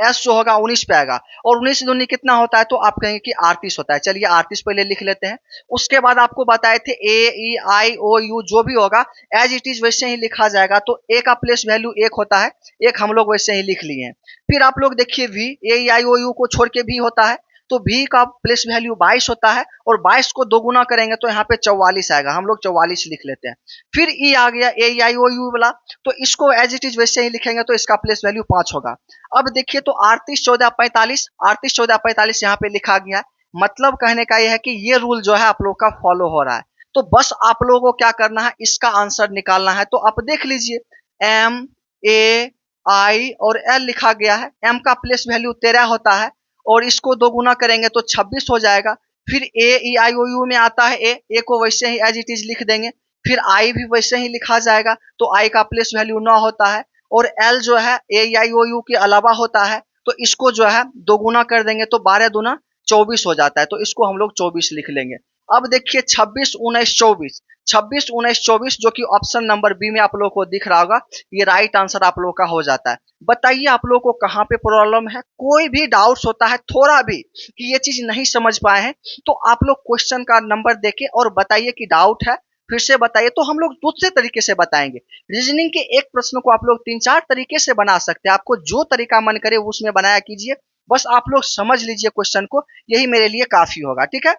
एस जो होगा 19 पे आएगा, और 19 दूनी कितना होता है तो आप कहेंगे कि 38 होता है। चलिए 38 पहले लिख लेते हैं। उसके बाद आपको बताए थे ए ई आई ओ यू जो भी होगा एज इट इज वैसे ही लिखा जाएगा, तो ए का प्लेस वैल्यू 1 होता है, 1 हम लोग वैसे ही लिख लिए हैं। फिर आप लोग देखिए we, A E I O you को छोड़ के भी होता है, तो भी का प्लेस वैल्यू 22 होता है, और 22 को दो गुना करेंगे तो यहाँ पे 44 आएगा, हम लोग 44 लिख लेते हैं। फिर ई आ गया ए ई आई ओ यू वाला, तो इसको एज इट इज वैसे ही लिखेंगे तो इसका प्लेस वैल्यू 5 होगा। अब देखिए तो 38 14 45, 38 14 45 यहाँ पे लिखा गया है। मतलब कहने का यह है कि ये रूल जो है आप लोग का फॉलो हो रहा है। तो बस आप लोगों को क्या करना है, इसका आंसर निकालना है। तो आप देख लीजिए एम ए आई और एल लिखा गया है। एम का प्लेस वैल्यू 13 होता है, और इसको दो गुना करेंगे तो 26 हो जाएगा। फिर ए ई आई ओ यू में आता है ए को वैसे ही एज इट इज लिख देंगे। फिर आई भी वैसे ही लिखा जाएगा, तो आई का प्लेस वैल्यू 9 होता है, और एल जो है ए आई ओ यू के अलावा होता है, तो इसको जो है दो गुना कर देंगे तो 12 दूना 24 हो जाता है, तो इसको हम लोग 24 लिख लेंगे। अब देखिए 26 19 24, 26 19 24 जो कि ऑप्शन नंबर बी में आप लोगों को दिख रहा होगा, ये राइट आंसर आप लोगों का हो जाता है। बताइए आप लोगों को कहाँ पे प्रॉब्लम है, कोई भी डाउट्स होता है थोड़ा भी कि ये चीज नहीं समझ पाए हैं, तो आप लोग क्वेश्चन का नंबर देके और बताइए कि डाउट है, फिर से बताइए, तो हम लोग दूसरे तरीके से बताएंगे। रीजनिंग के एक प्रश्न को आप लोग 3-4 तरीके से बना सकते हैं, आपको जो तरीका मन करे उसमें बनाया कीजिए, बस आप लोग समझ लीजिए क्वेश्चन को, यही मेरे लिए काफी होगा। ठीक है,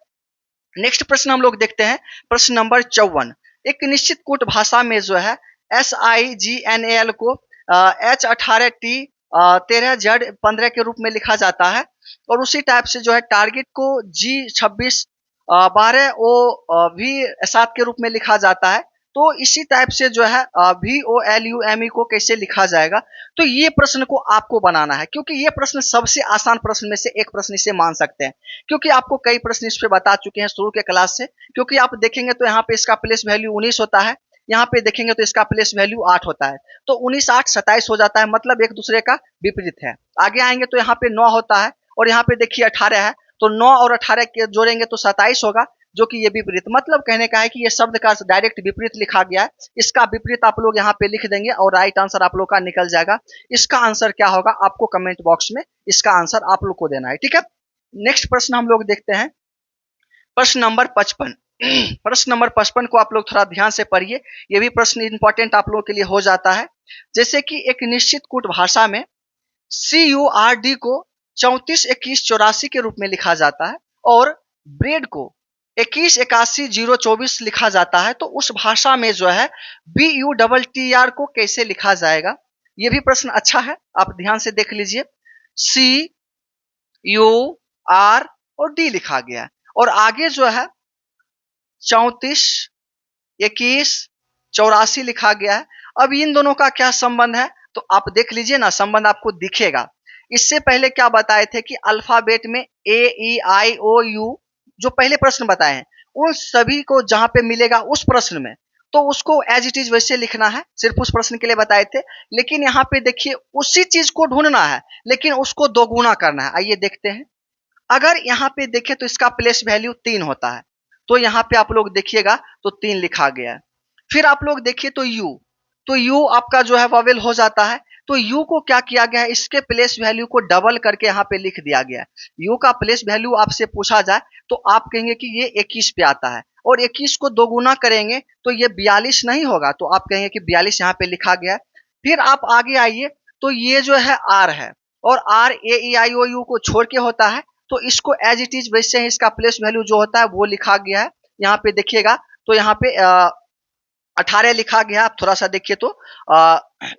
नेक्स्ट प्रश्न हम लोग देखते हैं, प्रश्न नंबर 54। एक निश्चित कूट भाषा में जो है SIGNAL को H18T 13Z15 के रूप में लिखा जाता है, और उसी टाइप से जो है टारगेट को G26 12OV7 के रूप में लिखा जाता है। तो इसी टाइप से जो है VOLUME को कैसे लिखा जाएगा, तो ये प्रश्न को आपको बनाना है, क्योंकि ये प्रश्न सबसे आसान प्रश्न में से एक प्रश्न इसे मान सकते हैं, क्योंकि आपको कई प्रश्न इस पे बता चुके हैं शुरू के क्लास से। क्योंकि आप देखेंगे तो यहाँ पे इसका प्लेस वैल्यू 19 होता है, यहाँ पे देखेंगे तो इसका प्लेस वैल्यू 8 होता है, तो 19 8 27 हो जाता है, मतलब एक दूसरे का विपरीत है। आगे आएंगे तो यहाँ पे 9 होता है, और यहाँ पे देखिए 18 है, तो 9 और 18 के जोड़ेंगे तो 27 होगा, जो कि ये विपरीत, मतलब कहने का है कि ये शब्द का डायरेक्ट विपरीत लिखा गया है। इसका विपरीत आप लोग यहाँ पे लिख देंगे और राइट आंसर आप लोग का निकल जाएगा। इसका आंसर क्या होगा आपको कमेंट बॉक्स में इसका आंसर आप लोग को देना है। ठीक है, नेक्स्ट प्रश्न हम लोग देखते हैं, प्रश्न नंबर 55। प्रश्न नंबर 55 को आप लोग थोड़ा ध्यान से पढ़िए, ये भी प्रश्न इंपॉर्टेंट आप लोगों के लिए हो जाता है। जैसे कि एक निश्चित कूट भाषा में CURD को 34 21 84 के रूप में लिखा जाता है, और ब्रेड को 21 81 024 लिखा जाता है, तो उस भाषा में जो है BUTTR को कैसे लिखा जाएगा। ये भी प्रश्न अच्छा है, आप ध्यान से देख लीजिए। CUR और D लिखा गया है, और आगे जो है 34 21 84 लिखा गया है। अब इन दोनों का क्या संबंध है, तो आप देख लीजिए ना, संबंध आपको दिखेगा। इससे पहले क्या बताए थे कि अल्फाबेट में AEIOU जो पहले प्रश्न बताए हैं, उन सभी को जहां पे मिलेगा उस प्रश्न में, तो उसको एज इट इज वैसे लिखना है, सिर्फ उस प्रश्न के लिए बताए थे। लेकिन यहाँ पे देखिए उसी चीज को ढूंढना है, लेकिन उसको दोगुना करना है। आइए देखते हैं, अगर यहाँ पे देखें तो इसका प्लेस वैल्यू 3 होता है, तो यहाँ पे आप लोग देखिएगा तो 3 लिखा गया है। फिर आप लोग देखिए तो यू, तो यू आपका जो है वॉवेल हो जाता है, तो यू को क्या किया गया है, इसके प्लेस वैल्यू को डबल करके यहाँ पे लिख दिया गया है। यू का प्लेस वैल्यू आपसे पूछा जाए तो आप कहेंगे कि ये 21 पे आता है, और 21 को दोगुना करेंगे तो ये 42 नहीं होगा, तो आप कहेंगे कि 42 यहाँ पे लिखा गया है। फिर आप आगे आइए तो ये जो है आर है, और आर AEIOU को छोड़ के होता है, तो इसको एज इट इज वैसे ही इसका प्लेस वैल्यू जो होता है वो लिखा गया है। यहाँ पे देखिएगा तो यहाँ पे 18 लिखा गया है। आप थोड़ा सा देखिए तो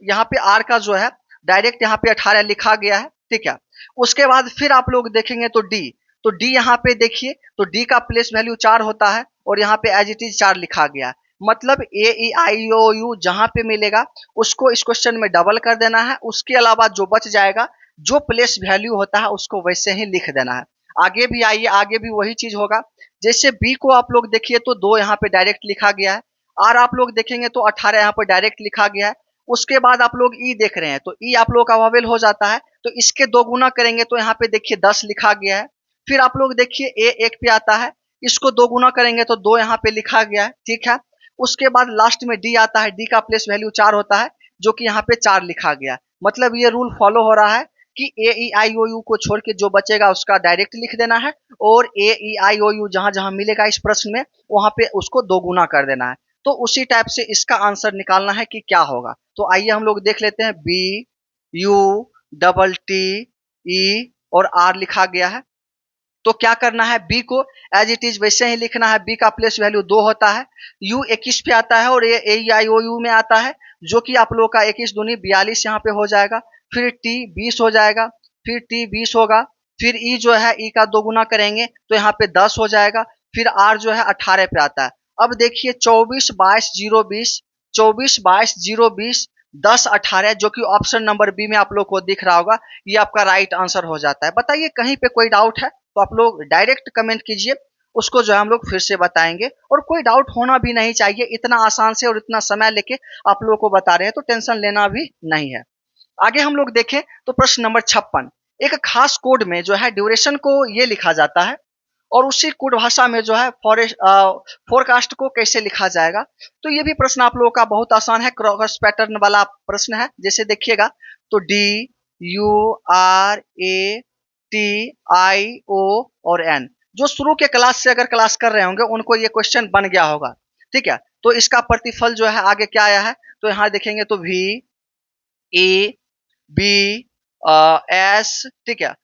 यहाँ पे आर का जो है डायरेक्ट यहाँ पे 18 लिखा गया है। ठीक है, उसके बाद फिर आप लोग देखेंगे तो डी, तो डी यहाँ पे देखिए तो डी का प्लेस वैल्यू 4 होता है, और यहाँ पे एज इट इज 4 लिखा गया है। मतलब AEIOU जहां पे मिलेगा उसको इस क्वेश्चन में डबल कर देना है, उसके अलावा जो बच जाएगा जो प्लेस वैल्यू होता है उसको वैसे ही लिख देना है। आगे भी आइए, आगे भी वही चीज होगा। जैसे बी को आप लोग देखिए तो 2 यहाँ पे डायरेक्ट लिखा गया है, आर आप लोग देखेंगे तो 18 यहाँ पर डायरेक्ट लिखा गया है। उसके बाद आप लोग ई देख रहे हैं तो ई आप लोग का वावेल हो जाता है, तो इसके 2 गुना करेंगे तो यहाँ पे देखिए 10 लिखा गया है। फिर आप लोग देखिए ए 1 पे आता है, इसको 2 गुना करेंगे तो 2 यहाँ पे लिखा गया है। ठीक है, उसके बाद लास्ट में डी आता है, डी का प्लेस वैल्यू 4 होता है, जो कि यहाँ पे 4 लिखा गया। मतलब ये रूल फॉलो हो रहा है कि ए ई आई ओ यू को छोड़ के जो बचेगा उसका डायरेक्ट लिख देना है, और ए ई आई ओ यू जहां जहां मिलेगा इस प्रश्न में वहां पे उसको दोगुना कर देना है। तो उसी टाइप से इसका आंसर निकालना है कि क्या होगा। तो आइए हम लोग देख लेते हैं। B U double T E और आर लिखा गया है। तो क्या करना है, बी को एज इट इज वैसे ही लिखना है। बी का प्लेस वैल्यू 2 होता है, यू 21 पे आता है और ए आई ओ यू में आता है, जो कि आप लोग का 21 दूनी 42 यहाँ पे हो जाएगा। फिर टी 20 हो जाएगा, फिर टी 20 होगा, फिर ई जो है ई का 2 गुना करेंगे तो यहाँ पे 10 हो जाएगा। फिर आर जो है 18 पे आता है। अब देखिए 24 22 0 20, 24 22 0 20 10 18, जो कि ऑप्शन नंबर बी में आप लोग को दिख रहा होगा, ये आपका राइट आंसर हो जाता है। बताइए कहीं पे कोई डाउट है तो आप लोग डायरेक्ट कमेंट कीजिए, उसको जो है हम लोग फिर से बताएंगे। और कोई डाउट होना भी नहीं चाहिए, इतना आसान से और इतना समय लेके आप लोगों को बता रहे हैं तो टेंशन लेना भी नहीं है। आगे हम लोग देखें तो प्रश्न नंबर 56, एक खास कोड में जो है ड्यूरेशन को ये लिखा जाता है और उसी कोड भाषा में जो है फोरकास्ट को कैसे लिखा जाएगा। तो ये भी प्रश्न आप लोगों का बहुत आसान है, क्रॉस पैटर्न वाला प्रश्न है। जैसे देखिएगा तो D U R A T I O और एन, जो शुरू के क्लास से अगर क्लास कर रहे होंगे उनको ये क्वेश्चन बन गया होगा। ठीक है, तो इसका प्रतिफल जो है आगे क्या आया है, तो यहाँ देखेंगे तो वी ए बी एस, ठीक है,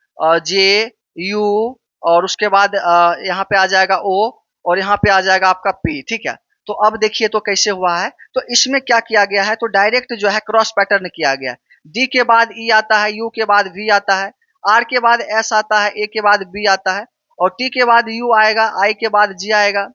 जे यू, और उसके बाद यहाँ पे आ जाएगा ओ, और यहाँ पे आ जाएगा आपका पी। ठीक है, तो अब देखिए तो कैसे हुआ है। तो इसमें क्या किया गया है, तो डायरेक्ट जो है क्रॉस पैटर्न किया गया। डी के बाद ई आता है, यू के बाद वी आता है, आर के बाद एस आता है, ए के बाद बी आता है, और टी के बाद यू आएगा, आई के बाद जी आएगा,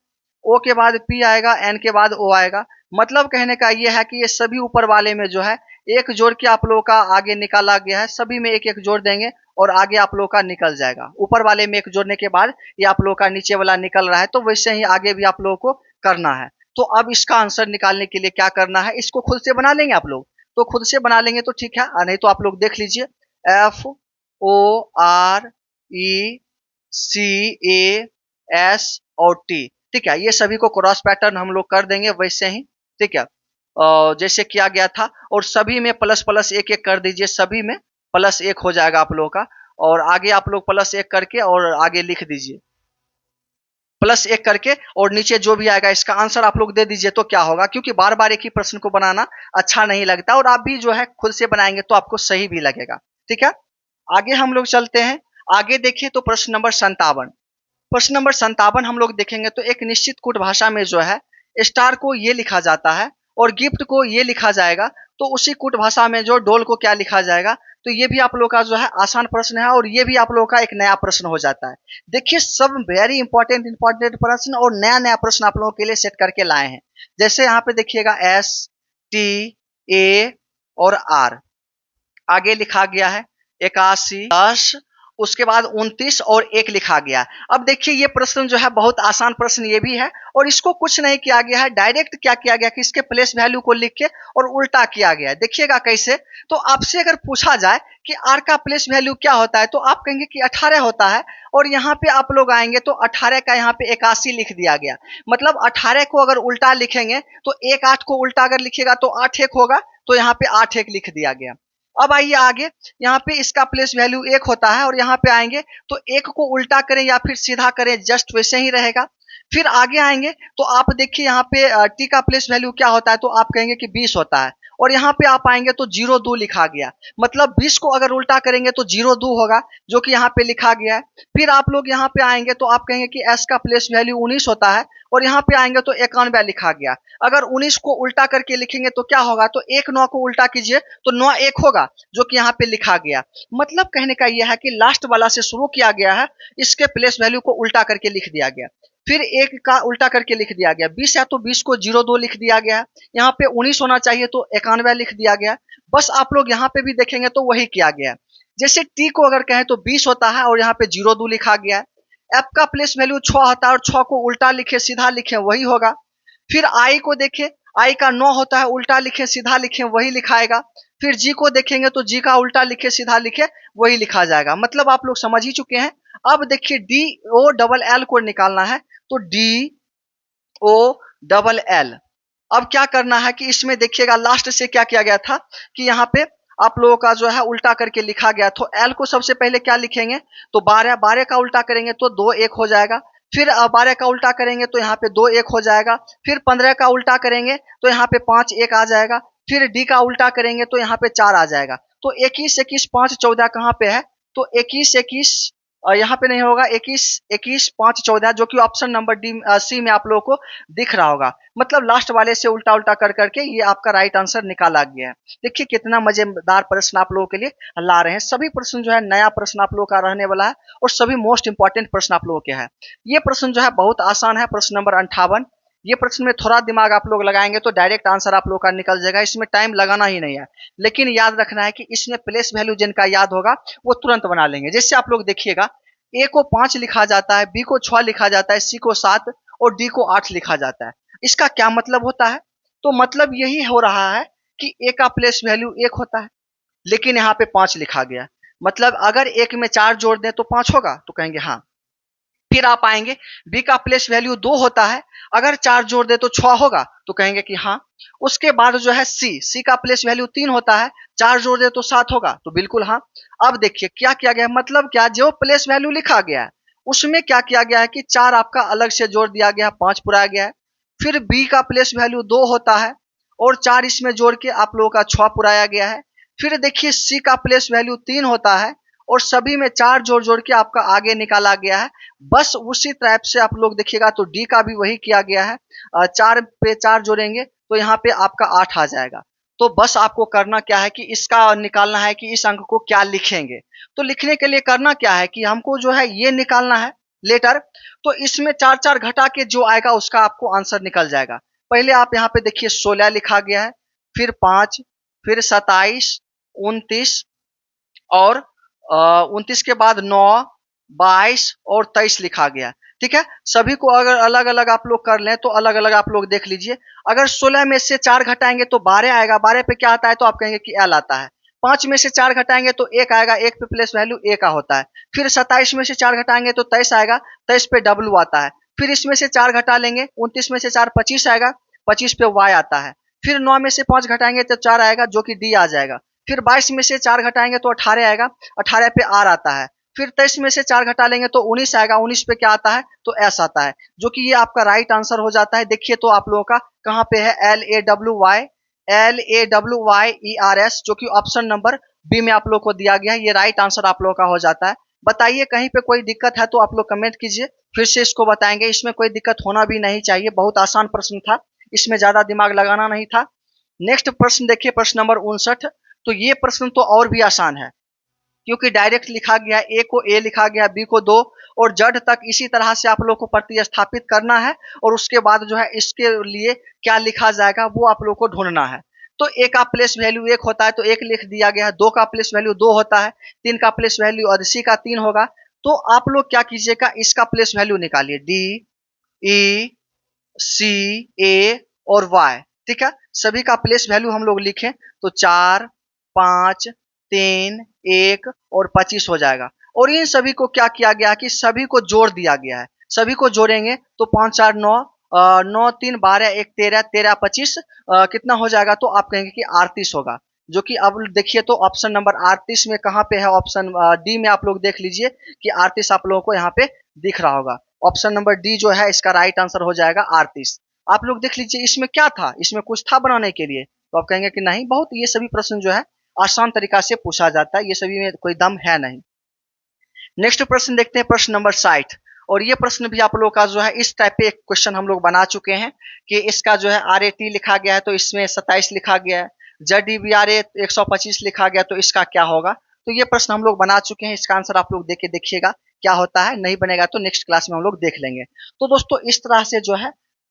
ओ के बाद पी आएगा, एन के बाद ओ आएगा। मतलब कहने का ये है कि ये सभी ऊपर वाले में जो है एक जोड़ के आप लोगों का आगे निकाला गया है। सभी में एक एक जोड़ देंगे और आगे आप लोगों का निकल जाएगा। ऊपर वाले में एक जोड़ने के बाद ये आप लोगों का नीचे वाला निकल रहा है, तो वैसे ही आगे भी आप लोगों को करना है। तो अब इसका आंसर निकालने के लिए क्या करना है, इसको खुद से बना लेंगे आप लोग, तो खुद से बना लेंगे तो ठीक है, नहीं तो आप लोग देख लीजिए। F O R E C A S और टी, ठीक है, ये सभी को क्रॉस पैटर्न हम लोग कर देंगे वैसे ही। ठीक है, जैसे किया गया था, और सभी में प्लस प्लस एक एक कर दीजिए, सभी में प्लस एक हो जाएगा आप लोगों का, और आगे आप लोग प्लस एक करके और आगे लिख दीजिए प्लस एक करके, और नीचे जो भी आएगा इसका आंसर आप लोग दे दीजिए। तो क्या होगा, क्योंकि बार बार एक ही प्रश्न को बनाना अच्छा नहीं लगता, और आप भी जो है खुद से बनाएंगे तो आपको सही भी लगेगा। ठीक है, आगे हम लोग चलते हैं। आगे देखिए तो प्रश्न नंबर 57, प्रश्न नंबर 57 हम लोग देखेंगे तो एक निश्चित कूट भाषा में जो है स्टार को ये लिखा जाता है और गिफ्ट को ये लिखा जाएगा, तो उसी कूट भाषा में जो डोल को क्या लिखा जाएगा। तो ये भी आप लोग का जो है आसान प्रश्न है, और ये भी आप लोग का एक नया प्रश्न हो जाता है। देखिए सब वेरी इंपॉर्टेंट प्रश्न और नया नया प्रश्न आप लोगों के लिए सेट करके लाए हैं। जैसे यहाँ पे देखिएगा एस टी ए और आर, आगे लिखा गया है 81 10, उसके बाद 29 और 1 लिखा गया। अब देखिए ये प्रश्न जो है बहुत आसान प्रश्न ये भी है, और इसको कुछ नहीं किया गया है, डायरेक्ट क्या किया गया कि इसके प्लेस वैल्यू को लिख के और उल्टा किया गया है। देखिएगा कैसे, तो आपसे अगर पूछा जाए कि आर का प्लेस वैल्यू क्या होता है तो आप कहेंगे कि 18 होता है, और यहाँ पे आप लोग आएंगे तो 18 का यहाँ पे 81 लिख दिया गया। मतलब 18 को अगर उल्टा लिखेंगे तो 1 8 को उल्टा अगर लिखेगा तो 8 1 होगा, तो यहाँ पे 8 1 लिख दिया गया। अब आइए आगे, यहाँ पे इसका प्लेस वैल्यू 1 होता है, और यहाँ पे आएंगे तो 1 को उल्टा करें या फिर सीधा करें जस्ट वैसे ही रहेगा। फिर आगे आएंगे तो आप देखिए यहाँ पे टी का प्लेस वैल्यू क्या होता है, तो आप कहेंगे कि 20 होता है, और यहाँ पे आप आएंगे तो 0 2 लिखा गया। मतलब 20 को अगर उल्टा करेंगे तो 0 2 होगा, जो कि यहाँ पे लिखा गया है। फिर आप लोग यहाँ पे आएंगे तो आप कहेंगे कि एस का प्लेस वैल्यू 19 होता है, और यहाँ पे आएंगे तो 91 लिखा गया। अगर 19 को उल्टा करके लिखेंगे तो क्या होगा, तो 1 9 को उल्टा कीजिए तो 9 1 होगा, जो कि यहाँ पे लिखा गया। मतलब कहने का यह है कि लास्ट वाला से शुरू किया गया है, इसके प्लेस वैल्यू को उल्टा करके लिख दिया गया। फिर 1 का उल्टा करके लिख दिया गया, 20 है तो 20 को 0 2 लिख दिया गया। यहाँ पे 19 होना चाहिए तो 91 लिख दिया गया। बस आप लोग यहाँ पे भी देखेंगे तो वही किया गया है। जैसे टी को अगर कहें तो 20 होता है, और यहाँ पे 0 2 लिखा गया है। एफ का प्लेस वैल्यू 6 होता है, और 6 को उल्टा लिखे सीधा लिखे वही होगा। फिर आई को देखें, आई का 9 होता है, उल्टा लिखे सीधा लिखे वही लिखाएगा। फिर जी को देखेंगे तो जी का उल्टा लिखे सीधा लिखे वही लिखा जाएगा। मतलब आप लोग समझ ही चुके हैं। अब देखिए डी ओ डबल एल को निकालना है, तो डी ओ डबल एल, अब क्या करना है कि इसमें देखिएगा लास्ट से क्या किया गया था कि यहाँ पे आप लोगों का जो है उल्टा करके लिखा गया। तो एल को सबसे पहले क्या लिखेंगे, तो 12 12 का उल्टा करेंगे तो 2 1 हो जाएगा। फिर 12 का उल्टा करेंगे तो यहाँ पे 2 1 हो जाएगा। फिर 15 का उल्टा करेंगे तो यहाँ पे 5 1 आ जाएगा। फिर डी का उल्टा करेंगे तो यहाँ पे 4 आ जाएगा। तो 21 21 5 14 कहाँ पे है, तो 21 21 यहाँ पे नहीं होगा, 21 21 5 14 जो कि ऑप्शन नंबर डी सी में आप लोगों को दिख रहा होगा। मतलब लास्ट वाले से उल्टा उल्टा कर करके ये आपका राइट आंसर निकाला गया है। देखिए कितना मजेदार प्रश्न आप लोगों के लिए ला रहे हैं। सभी प्रश्न जो है नया प्रश्न आप लोगों का रहने वाला है और सभी मोस्ट इंपॉर्टेंट प्रश्न आप लोगों के हैं। ये प्रश्न जो है बहुत आसान है, प्रश्न नंबर 58। ये प्रश्न में थोड़ा दिमाग आप लोग लगाएंगे तो डायरेक्ट आंसर आप लोग का निकल जाएगा, इसमें टाइम लगाना ही नहीं है। लेकिन याद रखना है कि इसमें प्लेस वैल्यू जिनका याद होगा वो तुरंत बना लेंगे। जैसे आप लोग देखिएगा, ए को 5 लिखा जाता है, बी को 6 लिखा जाता है, सी को 7 और डी को 8 लिखा जाता है। इसका क्या मतलब होता है, तो मतलब यही हो रहा है कि ए का प्लेस वैल्यू 1 होता है, लेकिन यहाँ पे 5 लिखा गया। मतलब अगर 1 में 4 जोड़ दें तो 5 होगा, तो कहेंगे हाँ। फिर आप आएंगे, बी का प्लेस वैल्यू 2 होता है, अगर 4 जोड़ दे तो 6 होगा, तो कहेंगे कि हाँ। उसके बाद जो है सी का प्लेस वैल्यू 3 होता है, 4 जोड़ दे तो 7 होगा, तो बिल्कुल हाँ। अब देखिए क्या किया गया है, मतलब क्या, जो प्लेस वैल्यू लिखा गया है उसमें क्या किया गया है कि 4 आपका अलग से जोड़ दिया गया है, 5 पुराया गया है। फिर बी का प्लेस वैल्यू 2 होता है और 4 इसमें जोड़ के आप लोगों का 6 पुराया गया है। फिर देखिए सी का प्लेस वैल्यू 3 होता है और सभी में 4 जोड़ जोड़ के आपका आगे निकाला गया है। बस उसी टाइप से आप लोग देखिएगा तो डी का भी वही किया गया है। 4 पे 4 जोड़ेंगे तो यहाँ पे आपका 8 आ जाएगा। तो बस आपको करना क्या है कि इसका निकालना है कि इस अंक को क्या लिखेंगे। तो लिखने के लिए करना क्या है कि हमको जो है ये निकालना है लेटर। तो इसमें 4 4 घटा के जो आएगा उसका आपको आंसर निकल जाएगा। पहले आप यहाँ पे देखिए 16 लिखा गया है, फिर 5, फिर 27, 29 और 29 के बाद 9, 22 और 23 लिखा गया। ठीक है, सभी को अगर अलग अलग आप लोग कर लें तो अलग अलग आप लोग देख लीजिए। अगर 16 में से 4 घटाएंगे तो 12 आएगा, 12 पे क्या आता है तो आप कहेंगे कि एल आता है। 5 में से 4 घटाएंगे तो 1 आएगा, 1 पे प्लेस वैल्यू ए का होता है। फिर 27 में से 4 घटाएंगे तो 23 आएगा, 23 पे डब्ल्यू आता है। फिर इसमें से 4 घटा लेंगे, 29 में से 4 25 आएगा, 25 पे वाई आता है। फिर 9 में से 5 घटाएंगे तो 4 आएगा जो कि डी आ जाएगा। फिर 22 में से 4 घटाएंगे तो 18 आएगा, 18 पे आर आता है। फिर 23 में से 4 घटा लेंगे तो 19 आएगा, 19 पे क्या आता है तो एस आता है, जो कि ये आपका राइट आंसर हो जाता है। देखिए तो आप लोगों का कहाँ पे है, LAWYERS, जो कि ऑप्शन नंबर बी में आप लोग को दिया गया है। ये राइट आंसर आप लोगों का हो जाता है। बताइए कहीं पे कोई दिक्कत है तो आप लोग कमेंट कीजिए, फिर से इसको बताएंगे। इसमें कोई दिक्कत होना भी नहीं चाहिए, बहुत आसान प्रश्न था, इसमें ज्यादा दिमाग लगाना नहीं था। नेक्स्ट प्रश्न देखिए, प्रश्न नंबर 59। तो ये प्रश्न तो और भी आसान है, क्योंकि डायरेक्ट लिखा गया, ए को ए लिखा गया, बी को 2 और जेड तक इसी तरह से आप लोग को प्रतिस्थापित करना है। और उसके बाद जो है इसके लिए क्या लिखा जाएगा वो आप लोग को ढूंढना है। तो ए का प्लेस वैल्यू 1 होता है तो 1 लिख दिया गया है, 2 का प्लेस वैल्यू 2 होता है, 3 का प्लेस वैल्यू और सी का 3 होगा। तो आप लोग क्या कीजिएगा, इसका प्लेस वैल्यू निकालिए, डी, ई, सी, ए और वाई। ठीक है, सभी का प्लेस वैल्यू हम लोग लिखें तो 4, 5, 3, 1 और 25 हो जाएगा। और इन सभी को क्या किया गया कि सभी को जोड़ दिया गया है। सभी को जोड़ेंगे तो 5 4 9, 9 3 12 1 13, 13 25 कितना हो जाएगा, तो आप कहेंगे कि 38 होगा। जो कि अब देखिए तो ऑप्शन नंबर 38 में कहाँ पे है, ऑप्शन डी में आप लोग देख लीजिए कि 38 आप लोगों को यहाँ पे दिख रहा होगा। ऑप्शन नंबर डी जो है इसका राइट आंसर हो जाएगा 38। आप लोग देख लीजिए इसमें क्या था, इसमें कुछ था बनाने के लिए, तो आप कहेंगे कि नहीं, बहुत ये सभी प्रश्न जो है आसान तरीका से पूछा जाता है, ये सभी में कोई दम है नहीं। नेक्स्ट प्रश्न देखते हैं, प्रश्न नंबर 60। और ये प्रश्न भी आप लोग का जो है इस टाइप पे एक क्वेश्चन हम लोग बना चुके हैं कि इसका जो है RAT लिखा गया है तो इसमें 27 लिखा गया है, ZDBRA 125 लिखा गया, तो इसका क्या होगा। तो ये प्रश्न हम लोग बना चुके हैं, इसका आंसर आप लोग देख के देखिएगा क्या होता है। नहीं बनेगा तो नेक्स्ट क्लास में हम लोग देख लेंगे। तो दोस्तों इस तरह से जो है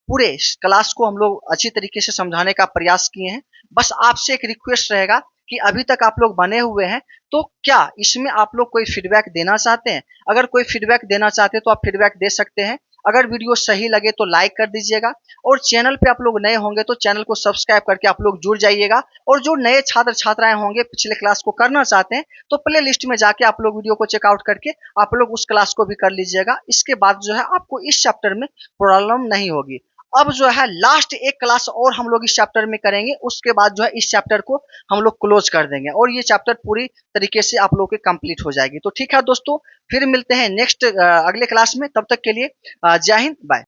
पूरे क्लास को हम लोग अच्छी तरीके से समझाने का प्रयास किए हैं। बस आपसे एक रिक्वेस्ट रहेगा कि अभी तक आप लोग बने हुए हैं तो क्या इसमें आप लोग कोई फीडबैक देना चाहते हैं। अगर कोई फीडबैक देना चाहते हैं तो आप फीडबैक दे सकते हैं। अगर वीडियो सही लगे तो लाइक कर दीजिएगा, और चैनल पे आप लोग नए होंगे तो चैनल को सब्सक्राइब करके आप लोग जुड़ जाइएगा। और जो नए छात्र छात्राएं होंगे पिछले क्लास को करना चाहते हैं तो प्ले लिस्ट में जाके आप लोग वीडियो को चेकआउट करके आप लोग उस क्लास को भी कर लीजिएगा। इसके बाद जो है आपको इस चैप्टर में प्रॉब्लम नहीं होगी। अब जो है लास्ट एक क्लास और हम लोग इस चैप्टर में करेंगे, उसके बाद जो है इस चैप्टर को हम लोग क्लोज कर देंगे और ये चैप्टर पूरी तरीके से आप लोग की कंप्लीट हो जाएगी। तो ठीक है दोस्तों, फिर मिलते हैं नेक्स्ट अगले क्लास में, तब तक के लिए जय हिंद, बाय।